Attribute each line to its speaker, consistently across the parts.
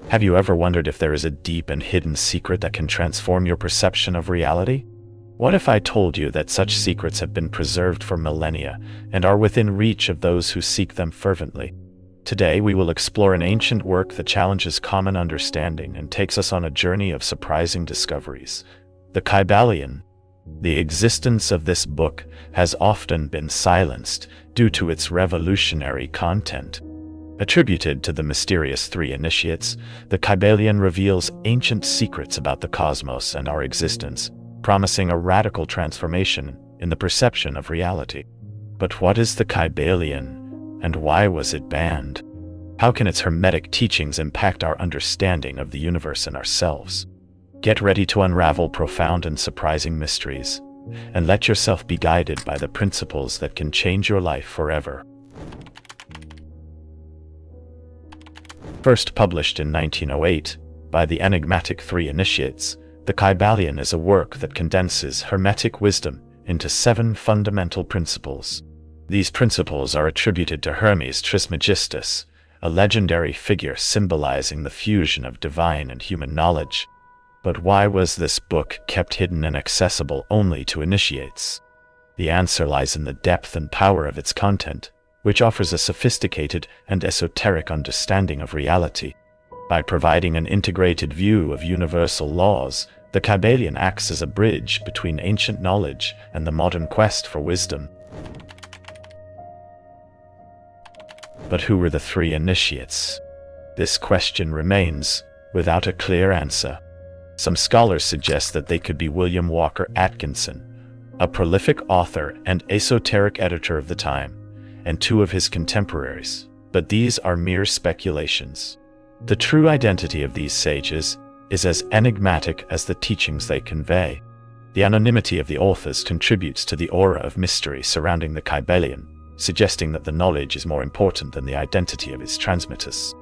Speaker 1: Have you ever wondered if there is a deep and hidden secret that can transform your perception of reality? What if I told you that such secrets have been preserved for millennia and are within reach of those who seek them fervently? Today we will explore an ancient work that challenges common understanding and takes us on a journey of surprising discoveries. The Kybalion. The existence of this book has often been silenced due to its revolutionary content. Attributed to the mysterious three initiates, the Kybalion reveals ancient secrets about the cosmos and our existence, promising a radical transformation in the perception of reality. But what is the Kybalion, and why was it banned? How can its hermetic teachings impact our understanding of the universe and ourselves? Get ready to unravel profound and surprising mysteries, and let yourself be guided by the principles that can change your life forever. First published in 1908 by the enigmatic Three Initiates, the Kybalion is a work that condenses Hermetic wisdom into 7 fundamental principles. These principles are attributed to Hermes Trismegistus, a legendary figure symbolizing the fusion of divine and human knowledge. But why was this book kept hidden and accessible only to initiates? The answer lies in the depth and power of its content, which offers a sophisticated and esoteric understanding of reality. By providing an integrated view of universal laws, the Kybalion acts as a bridge between ancient knowledge and the modern quest for wisdom. But who were the three initiates? This question remains without a clear answer. Some scholars suggest that they could be William Walker Atkinson, a prolific author and esoteric editor of the time, and 2 of his contemporaries, but these are mere speculations. The true identity of these sages is as enigmatic as the teachings they convey. The anonymity of the authors contributes to the aura of mystery surrounding the Kybalion, suggesting that the knowledge is more important than the identity of its transmitters.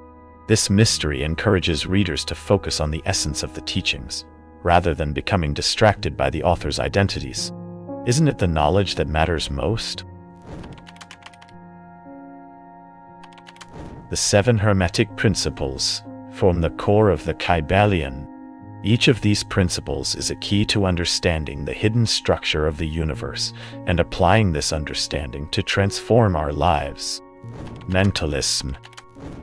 Speaker 1: This mystery encourages readers to focus on the essence of the teachings, rather than becoming distracted by the author's identities. Isn't it the knowledge that matters most? The 7 Hermetic Principles form the core of the Kybalion. Each of these principles is a key to understanding the hidden structure of the universe and applying this understanding to transform our lives. Mentalism.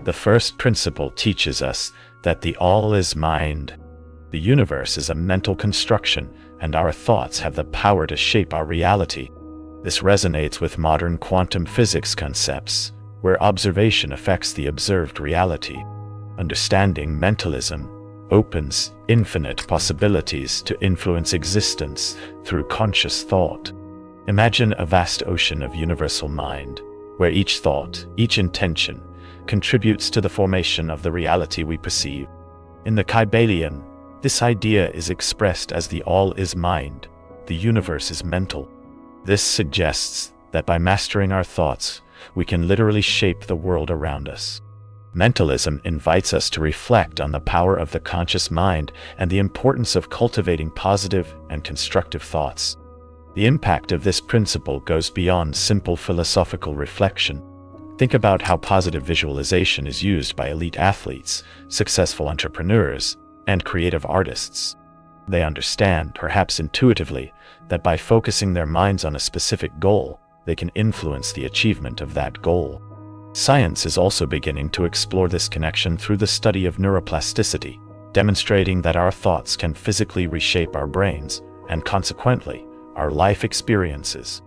Speaker 1: The first principle teaches us that the all is mind. The universe is a mental construction, and our thoughts have the power to shape our reality. This resonates with modern quantum physics concepts, where observation affects the observed reality. Understanding mentalism opens infinite possibilities to influence existence through conscious thought. Imagine a vast ocean of universal mind, where each thought, each intention, contributes to the formation of the reality we perceive. In the Kybalion, this idea is expressed as the all is mind, the universe is mental. This suggests that by mastering our thoughts, we can literally shape the world around us. Mentalism invites us to reflect on the power of the conscious mind and the importance of cultivating positive and constructive thoughts. The impact of this principle goes beyond simple philosophical reflection. Think about how positive visualization is used by elite athletes, successful entrepreneurs, and creative artists. They understand, perhaps intuitively, that by focusing their minds on a specific goal, they can influence the achievement of that goal. Science is also beginning to explore this connection through the study of neuroplasticity, demonstrating that our thoughts can physically reshape our brains, and consequently, our life experiences.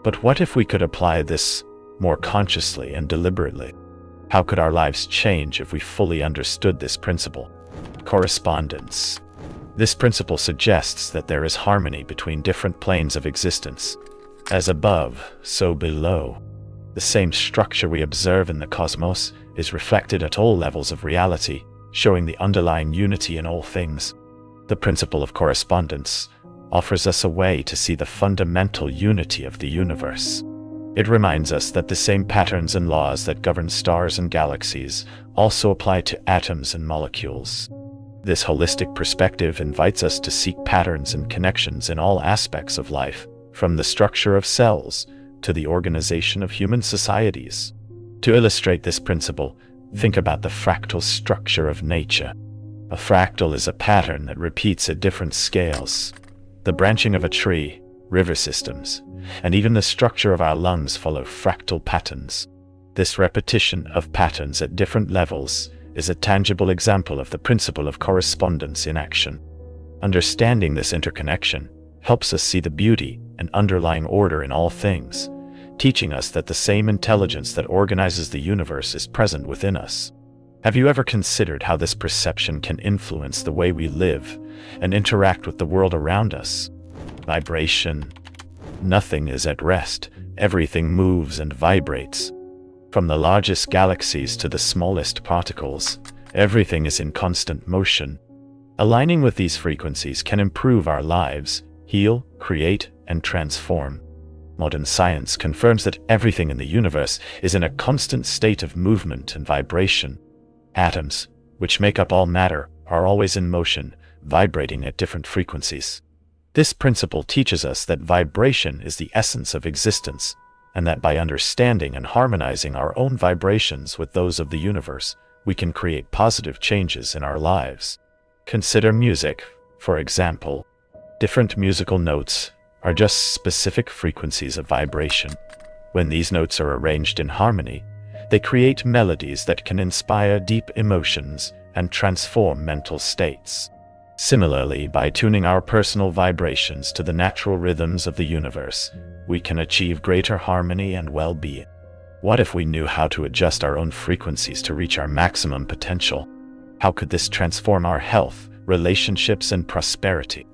Speaker 1: But what if we could apply this more consciously and deliberately? How could our lives change if we fully understood this principle? Correspondence. This principle suggests that there is harmony between different planes of existence. As above, so below. The same structure we observe in the cosmos is reflected at all levels of reality, showing the underlying unity in all things. The principle of correspondence offers us a way to see the fundamental unity of the universe. It reminds us that the same patterns and laws that govern stars and galaxies also apply to atoms and molecules. This holistic perspective invites us to seek patterns and connections in all aspects of life, from the structure of cells to the organization of human societies. To illustrate this principle, think about the fractal structure of nature. A fractal is a pattern that repeats at different scales. The branching of a tree, river systems, and even the structure of our lungs follow fractal patterns. This repetition of patterns at different levels is a tangible example of the principle of correspondence in action. Understanding this interconnection helps us see the beauty and underlying order in all things, teaching us that the same intelligence that organizes the universe is present within us. Have you ever considered how this perception can influence the way we live and interact with the world around us? Vibration. Nothing is at rest. Everything moves and vibrates. From the largest galaxies to the smallest particles, everything is in constant motion. Aligning with these frequencies can improve our lives, heal, create, and transform. Modern science confirms that everything in the universe is in a constant state of movement and vibration. Atoms, which make up all matter, are always in motion, vibrating at different frequencies. This principle teaches us that vibration is the essence of existence, and that by understanding and harmonizing our own vibrations with those of the universe, we can create positive changes in our lives. Consider music, for example. Different musical notes are just specific frequencies of vibration. When these notes are arranged in harmony, they create melodies that can inspire deep emotions and transform mental states. Similarly, by tuning our personal vibrations to the natural rhythms of the universe, we can achieve greater harmony and well-being. What if we knew how to adjust our own frequencies to reach our maximum potential? How could this transform our health, relationships, and prosperity?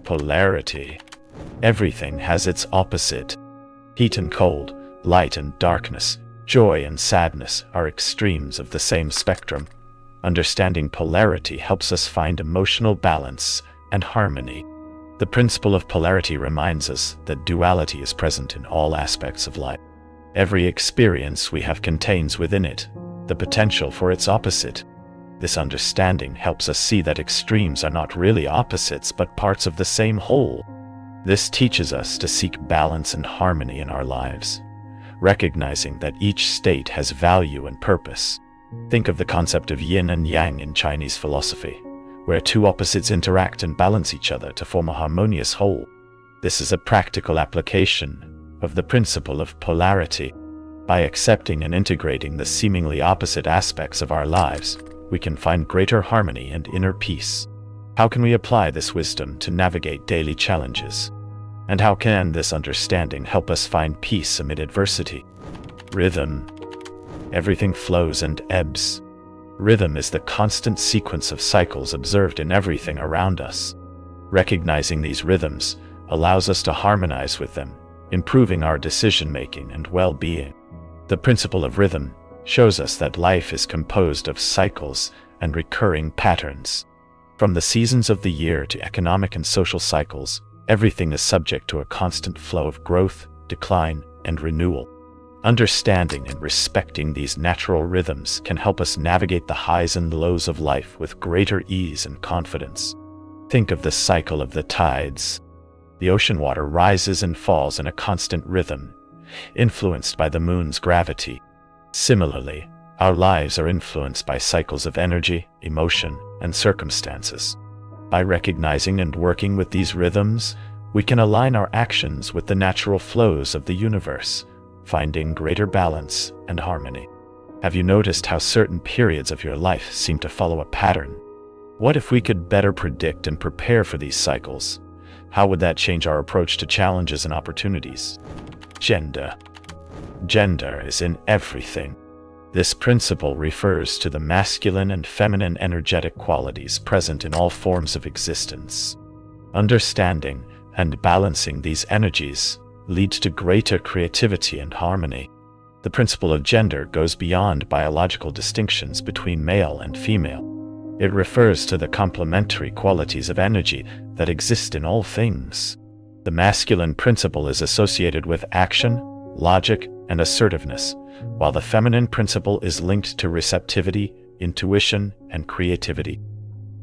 Speaker 1: Polarity. Everything has its opposite. Heat and cold, light and darkness, joy and sadness are extremes of the same spectrum. Understanding polarity helps us find emotional balance and harmony. The principle of polarity reminds us that duality is present in all aspects of life. Every experience we have contains within it the potential for its opposite. This understanding helps us see that extremes are not really opposites but parts of the same whole. This teaches us to seek balance and harmony in our lives, recognizing that each state has value and purpose. Think of the concept of yin and yang in Chinese philosophy, where two opposites interact and balance each other to form a harmonious whole. This is a practical application of the principle of polarity. By accepting and integrating the seemingly opposite aspects of our lives, we can find greater harmony and inner peace. How can we apply this wisdom to navigate daily challenges? And how can this understanding help us find peace amid adversity? Rhythm. Everything flows and ebbs. Rhythm is the constant sequence of cycles observed in everything around us. Recognizing these rhythms allows us to harmonize with them, improving our decision-making and well-being. The principle of rhythm shows us that life is composed of cycles and recurring patterns. From the seasons of the year to economic and social cycles, everything is subject to a constant flow of growth, decline, and renewal. Understanding and respecting these natural rhythms can help us navigate the highs and lows of life with greater ease and confidence. Think of the cycle of the tides. The ocean water rises and falls in a constant rhythm, influenced by the moon's gravity. Similarly, our lives are influenced by cycles of energy, emotion, and circumstances. By recognizing and working with these rhythms, we can align our actions with the natural flows of the universe, finding greater balance and harmony. Have you noticed how certain periods of your life seem to follow a pattern? What if we could better predict and prepare for these cycles? How would that change our approach to challenges and opportunities? Gender. Gender is in everything. This principle refers to the masculine and feminine energetic qualities present in all forms of existence. Understanding and balancing these energies leads to greater creativity and harmony. The principle of gender goes beyond biological distinctions between male and female. It refers to the complementary qualities of energy that exist in all things. The masculine principle is associated with action, logic, and assertiveness, while the feminine principle is linked to receptivity, intuition, and creativity.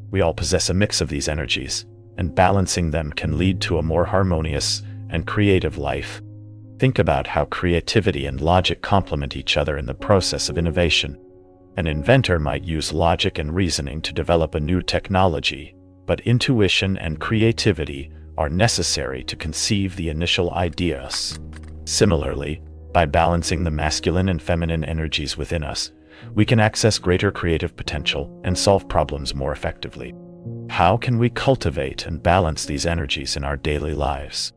Speaker 1: We all possess a mix of these energies, and balancing them can lead to a more harmonious and creative life. Think about how creativity and logic complement each other in the process of innovation. An inventor might use logic and reasoning to develop a new technology, but intuition and creativity are necessary to conceive the initial ideas. Similarly, by balancing the masculine and feminine energies within us, we can access greater creative potential and solve problems more effectively. How can we cultivate and balance these energies in our daily lives?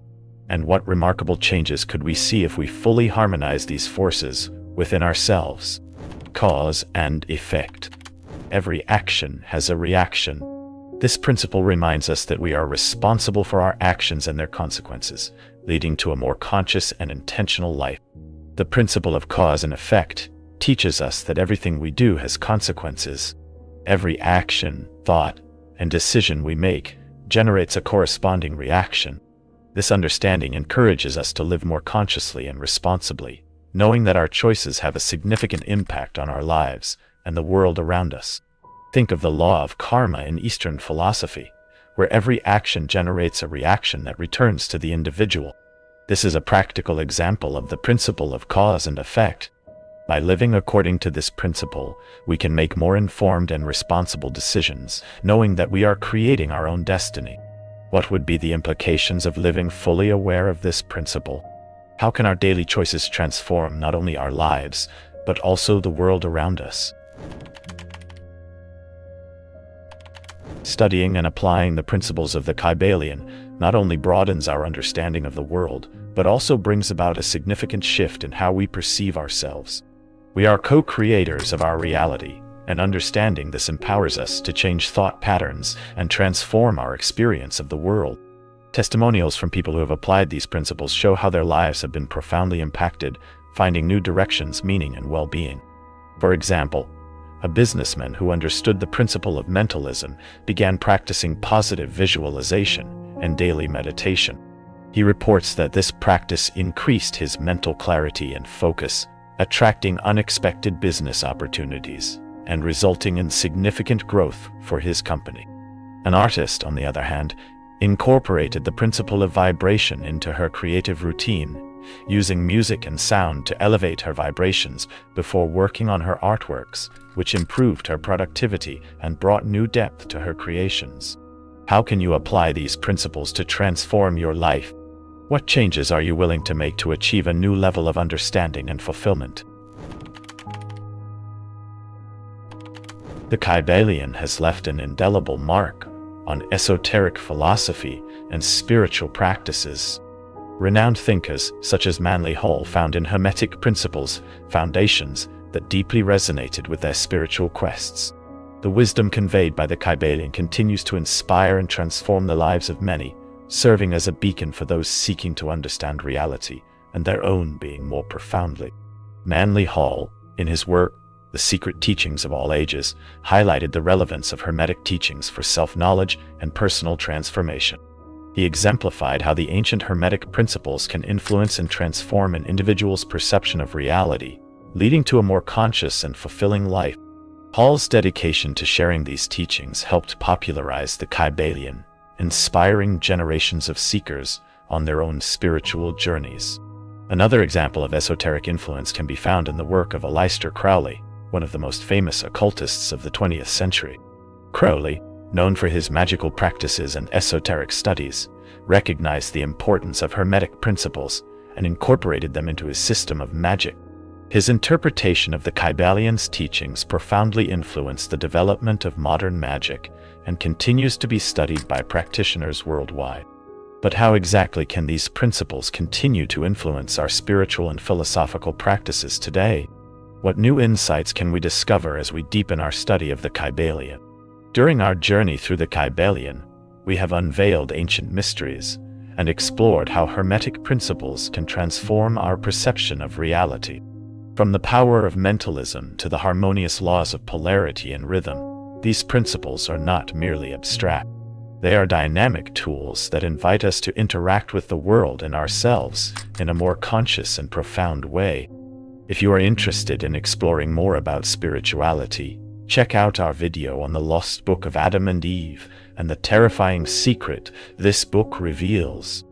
Speaker 1: And what remarkable changes could we see if we fully harmonize these forces within ourselves? Cause and effect. Every action has a reaction. This principle reminds us that we are responsible for our actions and their consequences, leading to a more conscious and intentional life. The principle of cause and effect teaches us that everything we do has consequences. Every action, thought, and decision we make generates a corresponding reaction. This understanding encourages us to live more consciously and responsibly, knowing that our choices have a significant impact on our lives and the world around us. Think of the law of karma in Eastern philosophy, where every action generates a reaction that returns to the individual. This is a practical example of the principle of cause and effect. By living according to this principle, we can make more informed and responsible decisions, knowing that we are creating our own destiny. What would be the implications of living fully aware of this principle? How can our daily choices transform not only our lives, but also the world around us? Studying and applying the principles of the Kybalion not only broadens our understanding of the world, but also brings about a significant shift in how we perceive ourselves. We are co-creators of our reality, and understanding this empowers us to change thought patterns and transform our experience of the world. Testimonials from people who have applied these principles show how their lives have been profoundly impacted, finding new directions, meaning, and well-being. For example, a businessman who understood the principle of mentalism began practicing positive visualization and daily meditation. He reports that this practice increased his mental clarity and focus, attracting unexpected business opportunities and resulting in significant growth for his company. An artist, on the other hand, incorporated the principle of vibration into her creative routine, using music and sound to elevate her vibrations before working on her artworks, which improved her productivity and brought new depth to her creations. How can you apply these principles to transform your life? What changes are you willing to make to achieve a new level of understanding and fulfillment? The Kybalion has left an indelible mark on esoteric philosophy and spiritual practices. Renowned thinkers such as Manly Hall found in Hermetic Principles foundations that deeply resonated with their spiritual quests. The wisdom conveyed by the Kybalion continues to inspire and transform the lives of many, serving as a beacon for those seeking to understand reality and their own being more profoundly. Manly Hall, in his work The Secret Teachings of All Ages, highlighted the relevance of Hermetic teachings for self-knowledge and personal transformation. He exemplified how the ancient Hermetic principles can influence and transform an individual's perception of reality, leading to a more conscious and fulfilling life. Hall's dedication to sharing these teachings helped popularize the Kybalion, inspiring generations of seekers on their own spiritual journeys. Another example of esoteric influence can be found in the work of Aleister Crowley, one of the most famous occultists of the 20th century. Crowley, known for his magical practices and esoteric studies, recognized the importance of Hermetic principles and incorporated them into his system of magic. His interpretation of the Kybalion's teachings profoundly influenced the development of modern magic and continues to be studied by practitioners worldwide. But how exactly can these principles continue to influence our spiritual and philosophical practices today? What new insights can we discover as we deepen our study of the Kybalion? During our journey through the Kybalion, we have unveiled ancient mysteries and explored how Hermetic principles can transform our perception of reality. From the power of mentalism to the harmonious laws of polarity and rhythm, these principles are not merely abstract. They are dynamic tools that invite us to interact with the world and ourselves in a more conscious and profound way. If you are interested in exploring more about spirituality, check out our video on the lost book of Adam and Eve and the terrifying secret this book reveals.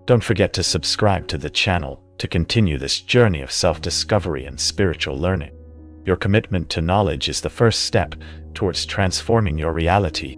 Speaker 1: Don't forget to subscribe to the channel to continue this journey of self-discovery and spiritual learning. Your commitment to knowledge is the first step towards transforming your reality